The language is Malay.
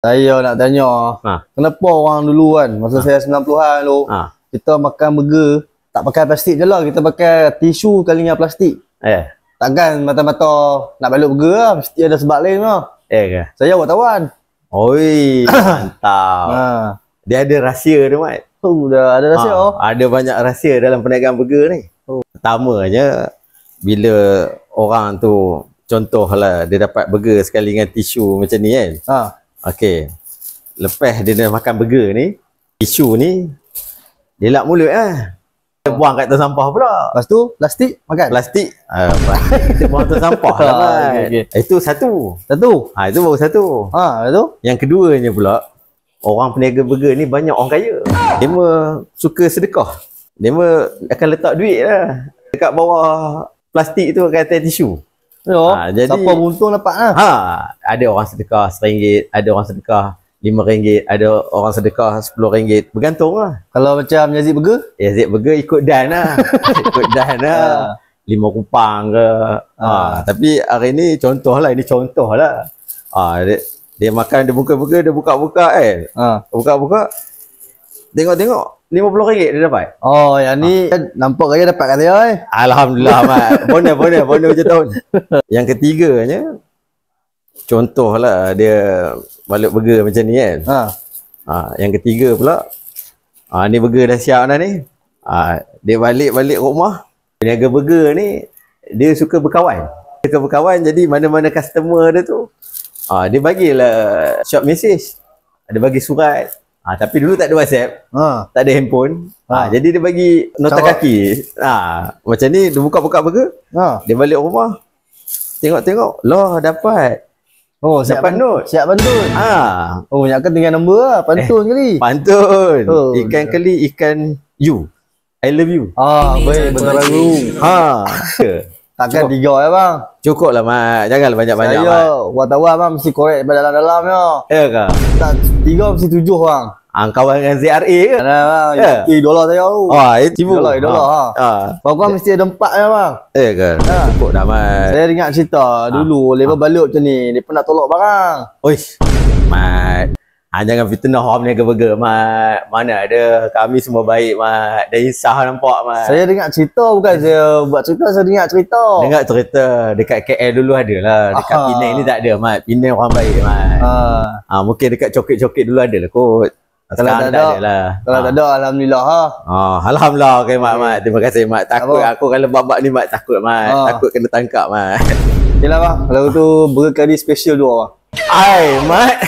Saya nak tanya, kenapa orang dulu kan, masa saya 90-an dulu, kita makan burger, tak pakai plastik je lah, kita pakai tisu kali dengan plastik. Takkan mata-mata nak balik burger lah, mesti ada sebab lain lah. Ke? Saya wartawan. Oi, mantap. Dia ada rahsia tu, Mat. Dah ada rahsia. Ada banyak rahsia dalam perniagaan burger ni. Pertamanya, bila orang tu, contohlah dia dapat burger sekali dengan tisu macam ni kan. Okey. Lepas dia dah makan burger ni, tisu ni dia lap mulut Dia buang kat tong sampah pula. Lepas tu plastik makan. Plastik kita buang tong sampah lah kan. Itu satu. Itu baru satu. Itu. Yang keduanya pula, orang peniaga burger ni banyak orang kaya. Dia suka sedekah. Dia akan letak duit lah dekat bawah plastik tu kat atas tisu. Jadi siapa beruntung dapat lah. Ada orang sedekah RM1, ada orang sedekah RM5, ada orang sedekah RM10. Bergantung lah. Kalau macam Yazid Burger? Yazid Burger ikut dan lah. Ikut dan lah. RM5 ke. Tapi hari ni contoh lah. Ini contoh lah. Dia makan, dia buka-buka, dia buka-buka buka-buka. Tengok-tengok. RM50 dia dapat. Yang ni nampak kaya dapat kata ya. Alhamdulillah, Mat. Bonus je tahun. Yang ketiganya, contohlah dia balik burger macam ni kan. Yang ketiga pula, ni burger dah siap dah ni. Dia balik rumah. Peniaga burger ni, dia suka berkawan. Jadi mana-mana customer dia tu, dia bagilah short message. Dia bagi surat. Tapi dulu tak ada WhatsApp, tak ada handphone. Jadi dia bagi nota kaki. Macam ni, dia buka-buka burger. Dia balik rumah, tengok-tengok, loh dapat. Dapat note. Siap pantun. Ingatkan tinggal nombor lah. Pantun kali. Pantun. Ikan keli, ikan you. I love you. Baik, betul lagu. Takkan 3 ya bang. Cukup lah, Mat. Janganlah banyak-banyak, Mat. Saya wartawan bang, mesti korek daripada dalam-dalamnya. Ya ke? Tak, 3 mesti 7 bang. Kawan dengan ZRA ke? Ada bang. Idola saya tu. Idola. Bang mesti ada 4 ya bang. Ya ke? Cukup dah, Mat. Saya ingat cerita dulu, lepas balik macam ni, dia pernah tolak barang. Oish, Mat. Jangan fitnah orang peniaga burger, Mat. Mana ada, kami semua baik, Mat. Dah insah nampak, Mat. Saya dengar cerita, bukan saya buat cerita, saya dengar cerita. Dengar cerita, dekat KL dulu ada lah. Dekat Penang ni tak ada, Mat. Penang orang baik, Mat. Mungkin dekat Cokit-Cokit dulu ada lah kot. Kalau tak ada lah. Kalau tak ada, Alhamdulillah Alhamdulillah, okay, Mat. Terima kasih, Mat. Takut aku kalau babak ni, Mat. Takut, Mat. Takut kena tangkap, Mat. Yelah bang, kalau tu burger kari special 2 bang. Mat.